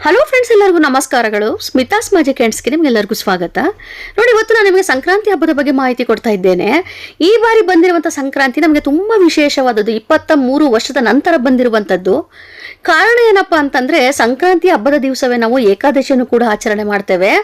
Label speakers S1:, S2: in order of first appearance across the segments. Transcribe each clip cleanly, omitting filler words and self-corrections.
S1: Hello friends, ಎಲ್ಲರಿಗೂ ನಮಸ್ಕಾರಗಳು. Smitha's magic ಹ್ಯಾಂಡ್ಸ್ಗೆ ನಿಮಗೆಲ್ಲರಿಗೂ ಸ್ವಾಗತ. ನೋಡಿ, ಇವತ್ತು ನಾನು ನಿಮಗೆ ಸಂಕ್ರಾಂತಿ ಹಬ್ಬದ ಬಗ್ಗೆ ಮಾಹಿತಿ ಕೊಡ್ತಾ ಇದ್ದೇನೆ. ಈ ಬಾರಿ ಬಂದಿರುವಂಥ ಸಂಕ್ರಾಂತಿ ನಮಗೆ ತುಂಬ ವಿಶೇಷವಾದದ್ದು, 23 ವರ್ಷದ ನಂತರ ಬಂದಿರುವಂಥದ್ದು. ಕಾರಣ ಏನಪ್ಪ ಅಂತಂದರೆ, ಸಂಕ್ರಾಂತಿ ಹಬ್ಬದ ದಿವಸವೇ ನಾವು ಏಕಾದಶಿಯನ್ನು ಕೂಡ ಆಚರಣೆ ಮಾಡ್ತೇವೆ.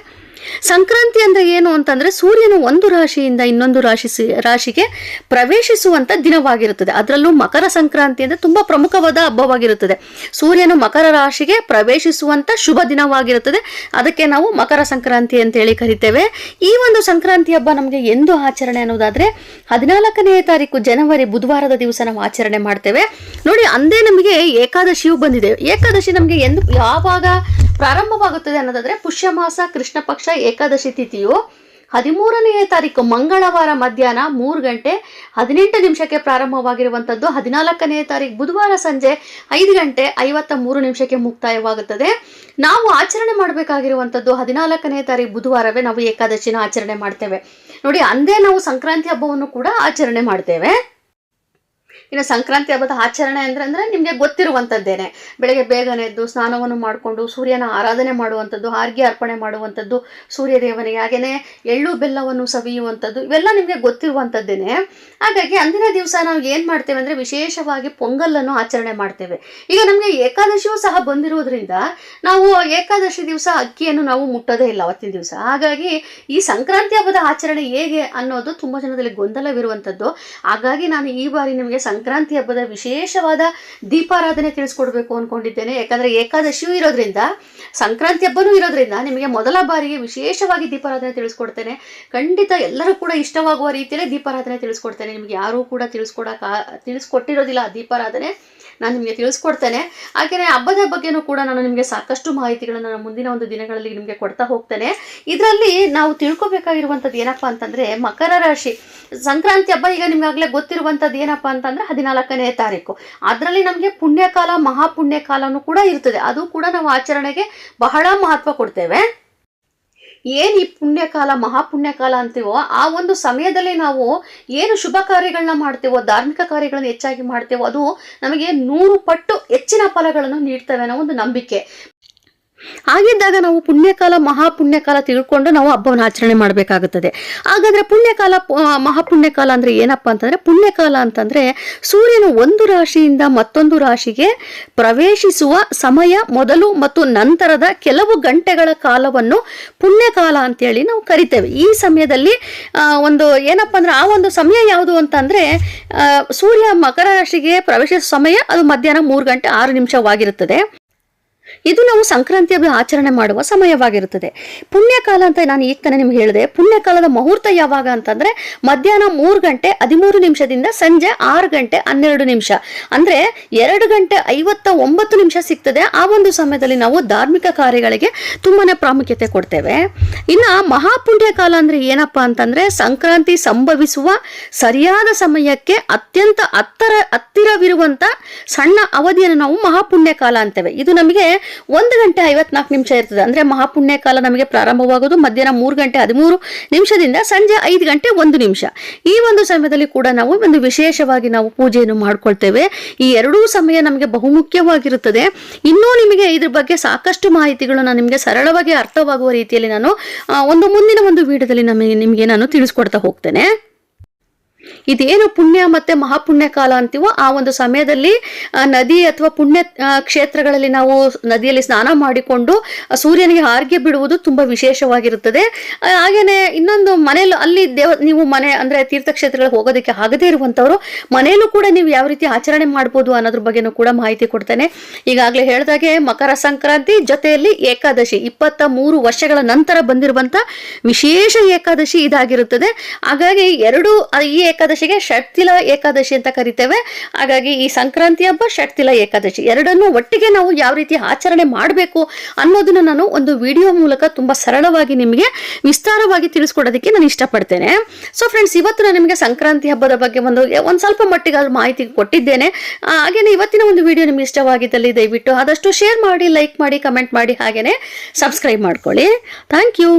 S1: ಸಂಕ್ರಾಂತಿ ಅಂದರೆ ಏನು ಅಂತಂದರೆ, ಸೂರ್ಯನು ಒಂದು ರಾಶಿಯಿಂದ ಇನ್ನೊಂದು ರಾಶಿಗೆ ಪ್ರವೇಶಿಸುವಂಥ ದಿನವಾಗಿರುತ್ತದೆ. ಅದರಲ್ಲೂ ಮಕರ ಸಂಕ್ರಾಂತಿ ಅಂದರೆ ತುಂಬ ಪ್ರಮುಖವಾದ ಹಬ್ಬವಾಗಿರುತ್ತದೆ. ಸೂರ್ಯನು ಮಕರ ರಾಶಿಗೆ ಪ್ರವೇಶಿಸುವಂಥ ಶುಭ ದಿನವಾಗಿರುತ್ತದೆ. ಅದಕ್ಕೆ ನಾವು ಮಕರ ಸಂಕ್ರಾಂತಿ ಅಂತೇಳಿ ಕರಿತೇವೆ. ಈ ಒಂದು ಸಂಕ್ರಾಂತಿ ಹಬ್ಬ ನಮಗೆ ಎಂದು ಆಚರಣೆ ಅನ್ನೋದಾದರೆ 14ನೇ ತಾರೀಕು ಜನವರಿ ಬುಧವಾರದ ದಿವಸ ನಾವು ಆಚರಣೆ ಮಾಡ್ತೇವೆ. ನೋಡಿ, ಅಂದೇ ನಮಗೆ ಏಕಾದಶಿಯು ಬಂದಿದೆ. ಏಕಾದಶಿ ನಮಗೆ ಯಾವಾಗ ಪ್ರಾರಂಭವಾಗುತ್ತದೆ ಅನ್ನೋದಾದರೆ, ಪುಷ್ಯಮಾಸ ಕೃಷ್ಣ ಪಕ್ಷ ಏಕಾದಶಿ ತಿಥಿಯು 13ನೇ ತಾರೀಕು ಮಂಗಳವಾರ ಮಧ್ಯಾಹ್ನ 3:18 ಪ್ರಾರಂಭವಾಗಿರುವಂಥದ್ದು 14ನೇ ತಾರೀಕು ಬುಧವಾರ ಸಂಜೆ 5:53 ಮುಕ್ತಾಯವಾಗುತ್ತದೆ. ನಾವು ಆಚರಣೆ ಮಾಡಬೇಕಾಗಿರುವಂಥದ್ದು 14ನೇ ತಾರೀಕು ಬುಧವಾರವೇ ನಾವು ಏಕಾದಶಿನ ಆಚರಣೆ ಮಾಡ್ತೇವೆ. ನೋಡಿ, ಅಂದೇ ನಾವು ಸಂಕ್ರಾಂತಿ ಹಬ್ಬವನ್ನು ಕೂಡ ಆಚರಣೆ ಮಾಡ್ತೇವೆ. ಇನ್ನು ಸಂಕ್ರಾಂತಿ ಹಬ್ಬದ ಆಚರಣೆ ಅಂದ್ರೆ ನಿಮಗೆ ಗೊತ್ತಿರುವಂಥದ್ದೇನೆ. ಬೆಳಗ್ಗೆ ಬೇಗನೆ ಎದ್ದು ಸ್ನಾನವನ್ನು ಮಾಡಿಕೊಂಡು ಸೂರ್ಯನ ಆರಾಧನೆ ಮಾಡುವಂಥದ್ದು, ಆರ್ಘ್ಯ ಅರ್ಪಣೆ ಮಾಡುವಂಥದ್ದು ಸೂರ್ಯದೇವನಿಗೆ, ಹಾಗೆಯೇ ಎಳ್ಳು ಬೆಲ್ಲವನ್ನು ಸವಿಯುವಂಥದ್ದು, ಇವೆಲ್ಲ ನಿಮಗೆ ಗೊತ್ತಿರುವಂಥದ್ದೇನೆ. ಹಾಗಾಗಿ ಅಂದಿನ ದಿವಸ ನಾವು ಏನು ಮಾಡ್ತೇವೆ ಅಂದರೆ, ವಿಶೇಷವಾಗಿ ಪೊಂಗಲನ್ನು ಆಚರಣೆ ಮಾಡ್ತೇವೆ. ಈಗ ನಮಗೆ ಏಕಾದಶಿಯೂ ಸಹ ಬಂದಿರೋದ್ರಿಂದ ನಾವು ಏಕಾದಶಿ ದಿವಸ ಅಕ್ಕಿಯನ್ನು ನಾವು ಮುಟ್ಟೋದೇ ಇಲ್ಲ ಅವತ್ತಿನ ದಿವಸ. ಹಾಗಾಗಿ ಈ ಸಂಕ್ರಾಂತಿ ಹಬ್ಬದ ಆಚರಣೆ ಹೇಗೆ ಅನ್ನೋದು ತುಂಬ ಜನದಲ್ಲಿ ಗೊಂದಲವಿರುವಂಥದ್ದು. ಹಾಗಾಗಿ ನಾನು ಈ ಬಾರಿ ನಿಮಗೆ ಸಂಕ್ರಾಂತಿ ಹಬ್ಬದ ವಿಶೇಷವಾದ ದೀಪಾರಾಧನೆ ತಿಳಿಸ್ಕೊಡ್ಬೇಕು ಅಂದ್ಕೊಂಡಿದ್ದೇನೆ. ಯಾಕಂದರೆ ಏಕಾದಶಿಯೂ ಇರೋದ್ರಿಂದ ಸಂಕ್ರಾಂತಿ ಹಬ್ಬನೂ ಇರೋದ್ರಿಂದ ನಿಮಗೆ ಮೊದಲ ಬಾರಿಗೆ ವಿಶೇಷವಾಗಿ ದೀಪಾರಾಧನೆ ತಿಳಿಸ್ಕೊಡ್ತೇನೆ. ಖಂಡಿತ ಎಲ್ಲರೂ ಕೂಡ ಇಷ್ಟವಾಗುವ ರೀತಿಯಲ್ಲೇ ದೀಪಾರಾಧನೆ ತಿಳಿಸ್ಕೊಡ್ತೇನೆ. ನಿಮಗೆ ಯಾರೂ ಕೂಡ ತಿಳಿಸ್ಕೊಟ್ಟಿರೋದಿಲ್ಲ ಆ ದೀಪಾರಾಧನೆ, ನಾನು ನಿಮಗೆ ತಿಳಿಸ್ಕೊಡ್ತೇನೆ. ಹಾಗೆಯೇ ಹಬ್ಬದ ಬಗ್ಗೆನೂ ಕೂಡ ನಾನು ನಿಮಗೆ ಸಾಕಷ್ಟು ಮಾಹಿತಿಗಳನ್ನು ನಾನು ಮುಂದಿನ ಒಂದು ದಿನಗಳಲ್ಲಿ ನಿಮಗೆ ಕೊಡ್ತಾ ಹೋಗ್ತೇನೆ. ಇದರಲ್ಲಿ ನಾವು ತಿಳ್ಕೊಬೇಕಾಗಿರುವಂಥದ್ದು ಏನಪ್ಪ ಅಂತಂದರೆ, ಮಕರ ರಾಶಿ ಸಂಕ್ರಾಂತಿ ಹಬ್ಬ ಈಗ ನಿಮಗಾಗಲೇ ಗೊತ್ತಿರುವಂಥದ್ದು ಏನಪ್ಪ ಅಂತಂದರೆ 14ನೇ ತಾರೀಕು. ಅದರಲ್ಲಿ ನಮಗೆ ಪುಣ್ಯಕಾಲ ಮಹಾಪುಣ್ಯಕಾಲನೂ ಕೂಡ ಇರ್ತದೆ. ಅದು ಕೂಡ ನಾವು ಆಚರಣೆಗೆ ಬಹಳ ಮಹತ್ವ ಕೊಡ್ತೇವೆ. ಏನು ಈ ಪುಣ್ಯಕಾಲ ಮಹಾಪುಣ್ಯಕಾಲ ಅಂತೀವೋ, ಆ ಒಂದು ಸಮಯದಲ್ಲಿ ನಾವು ಏನು ಶುಭ ಕಾರ್ಯಗಳನ್ನ ಮಾಡ್ತೇವೋ, ಧಾರ್ಮಿಕ ಕಾರ್ಯಗಳನ್ನು ಹೆಚ್ಚಾಗಿ ಮಾಡ್ತೇವೋ, ಅದು ನಮಗೆ 100 ಪಟ್ಟು ಹೆಚ್ಚಿನ ಫಲಗಳನ್ನು ನೀಡ್ತವೆ ಅನ್ನೋ ಒಂದು ನಂಬಿಕೆ. ಹಾಗಿದ್ದಾಗ ನಾವು ಪುಣ್ಯಕಾಲ ಮಹಾಪುಣ್ಯಕಾಲ ತಿಳ್ಕೊಂಡು ನಾವು ಹಬ್ಬವನ್ನು ಆಚರಣೆ ಮಾಡಬೇಕಾಗುತ್ತದೆ. ಹಾಗಾದರೆ ಪುಣ್ಯಕಾಲ ಮಹಾಪುಣ್ಯಕಾಲ ಅಂದರೆ ಏನಪ್ಪ ಅಂತಂದರೆ, ಪುಣ್ಯಕಾಲ ಅಂತಂದರೆ ಸೂರ್ಯನು ಒಂದು ರಾಶಿಯಿಂದ ಮತ್ತೊಂದು ರಾಶಿಗೆ ಪ್ರವೇಶಿಸುವ ಸಮಯ ಮೊದಲು ಮತ್ತು ನಂತರದ ಕೆಲವು ಗಂಟೆಗಳ ಕಾಲವನ್ನು ಪುಣ್ಯಕಾಲ ಅಂತೇಳಿ ನಾವು ಕರಿತೇವೆ. ಈ ಸಮಯದಲ್ಲಿ ಒಂದು ಏನಪ್ಪ ಅಂದರೆ, ಆ ಒಂದು ಸಮಯ ಯಾವುದು ಅಂತಂದರೆ, ಸೂರ್ಯ ಮಕರ ರಾಶಿಗೆ ಪ್ರವೇಶಿಸುವ ಸಮಯ ಅದು ಮಧ್ಯಾಹ್ನ 3:06 ಇದು ನಾವು ಸಂಕ್ರಾಂತಿ ಹಬ್ಬ ಆಚರಣೆ ಮಾಡುವ ಸಮಯವಾಗಿರುತ್ತದೆ. ಪುಣ್ಯಕಾಲ ಅಂತ ನಾನು ಈಗ ತಾನೇ ನಿಮ್ಗೆ ಹೇಳಿದೆ. ಪುಣ್ಯಕಾಲದ ಮುಹೂರ್ತ ಯಾವಾಗ ಅಂತಂದರೆ, ಮಧ್ಯಾಹ್ನ 3:59 ಸಂಜೆ 6:12 ಅಂದರೆ 2:59 ಸಿಗ್ತದೆ. ಆ ಒಂದು ಸಮಯದಲ್ಲಿ ನಾವು ಧಾರ್ಮಿಕ ಕಾರ್ಯಗಳಿಗೆ ತುಂಬಾ ಪ್ರಾಮುಖ್ಯತೆ ಕೊಡ್ತೇವೆ. ಇನ್ನು ಮಹಾಪುಣ್ಯಕಾಲ ಅಂದರೆ ಏನಪ್ಪ ಅಂತಂದರೆ, ಸಂಕ್ರಾಂತಿ ಸಂಭವಿಸುವ ಸರಿಯಾದ ಸಮಯಕ್ಕೆ ಅತ್ಯಂತ ಹತ್ತಿರವಿರುವಂಥ ಸಣ್ಣ ಅವಧಿಯನ್ನು ನಾವು ಮಹಾಪುಣ್ಯಕಾಲ ಅಂತೇವೆ. ಇದು ನಮಗೆ 1:54 ಇರ್ತದೆ. ಅಂದರೆ ಮಹಾಪುಣ್ಯಕಾಲ ನಮಗೆ ಪ್ರಾರಂಭವಾಗೋದು ಮಧ್ಯಾಹ್ನ 3:13 ಸಂಜೆ 5:01. ಈ ಒಂದು ಸಮಯದಲ್ಲಿ ಕೂಡ ನಾವು ಒಂದು ವಿಶೇಷವಾಗಿ ನಾವು ಪೂಜೆಯನ್ನು ಮಾಡ್ಕೊಳ್ತೇವೆ. ಈ ಎರಡೂ ಸಮಯ ನಮಗೆ ಬಹುಮುಖ್ಯವಾಗಿರುತ್ತದೆ. ಇನ್ನೂ ನಿಮಗೆ ಇದ್ರ ಬಗ್ಗೆ ಸಾಕಷ್ಟು ಮಾಹಿತಿಗಳು ನಿಮಗೆ ಸರಳವಾಗಿ ಅರ್ಥವಾಗುವ ರೀತಿಯಲ್ಲಿ ನಾನು ಮುಂದಿನ ಒಂದು ವಿಡಿಯೋದಲ್ಲಿ ನಿಮಗೆ ನಾನು ತಿಳಿಸ್ಕೊಡ್ತಾ ಹೋಗ್ತೇನೆ. ಇದೇನು ಪುಣ್ಯ ಮತ್ತು ಮಹಾಪುಣ್ಯ ಕಾಲ ಅಂತೀವೋ, ಆ ಒಂದು ಸಮಯದಲ್ಲಿ ನದಿ ಅಥವಾ ಪುಣ್ಯ ಕ್ಷೇತ್ರಗಳಲ್ಲಿ ನಾವು ನದಿಯಲ್ಲಿ ಸ್ನಾನ ಮಾಡಿಕೊಂಡು ಸೂರ್ಯನಿಗೆ ಆರ್ಘ್ಯ ಬಿಡುವುದು ತುಂಬ ವಿಶೇಷವಾಗಿರುತ್ತದೆ. ಹಾಗೆಯೇ ಇನ್ನೊಂದು ಮನೆಯಲ್ಲೂ ಅಲ್ಲಿ ನೀವು ಮನೆ ಅಂದರೆ ತೀರ್ಥಕ್ಷೇತ್ರಗಳಿಗೆ ಹೋಗೋದಕ್ಕೆ ಆಗದೇ ಇರುವಂಥವರು ಮನೆಯಲ್ಲೂ ಕೂಡ ನೀವು ಯಾವ ರೀತಿ ಆಚರಣೆ ಮಾಡ್ಬೋದು ಅನ್ನೋದ್ರ ಬಗ್ಗೆನೂ ಕೂಡ ಮಾಹಿತಿ ಕೊಡ್ತೇನೆ. ಈಗಾಗಲೇ ಹೇಳಿದಾಗೆ ಮಕರ ಸಂಕ್ರಾಂತಿ ಜೊತೆಯಲ್ಲಿ ಏಕಾದಶಿ 23 ವರ್ಷಗಳ ನಂತರ ಬಂದಿರುವಂಥ ವಿಶೇಷ ಏಕಾದಶಿ ಇದಾಗಿರುತ್ತದೆ. ಹಾಗಾಗಿ ಈ ಏಕಾದಶಿಗೆ ಷಟ್ತಿಲ ಏಕಾದಶಿ ಅಂತ ಕರಿತೇವೆ. ಹಾಗಾಗಿ ಈ ಸಂಕ್ರಾಂತಿ ಹಬ್ಬ ಷಟ್ತಿಲ ಏಕಾದಶಿ ಎರಡನ್ನೂ ಒಟ್ಟಿಗೆ ನಾವು ಯಾವ ರೀತಿ ಆಚರಣೆ ಮಾಡಬೇಕು ಅನ್ನೋದನ್ನ ನಾನು ಒಂದು ವಿಡಿಯೋ ಮೂಲಕ ತುಂಬ ಸರಳವಾಗಿ ನಿಮಗೆ ವಿಸ್ತಾರವಾಗಿ ತಿಳಿಸ್ಕೊಡೋದಕ್ಕೆ ನಾನು ಇಷ್ಟಪಡ್ತೇನೆ. ಸೊ ಫ್ರೆಂಡ್ಸ್, ಇವತ್ತು ನಾನು ನಿಮಗೆ ಸಂಕ್ರಾಂತಿ ಹಬ್ಬದ ಬಗ್ಗೆ ಒಂದು ಸ್ವಲ್ಪ ಮಟ್ಟಿಗೆ ಮಾಹಿತಿ ಕೊಟ್ಟಿದ್ದೇನೆ. ಹಾಗೆಯೇ ಇವತ್ತಿನ ಒಂದು ವಿಡಿಯೋ ನಿಮಗೆ ಇಷ್ಟವಾಗಿದ್ದಲ್ಲಿ ದಯವಿಟ್ಟು ಆದಷ್ಟು ಶೇರ್ ಮಾಡಿ, ಲೈಕ್ ಮಾಡಿ, ಕಮೆಂಟ್ ಮಾಡಿ, ಹಾಗೆಯೇ ಸಬ್ಸ್ಕ್ರೈಬ್ ಮಾಡ್ಕೊಳ್ಳಿ. Thank you.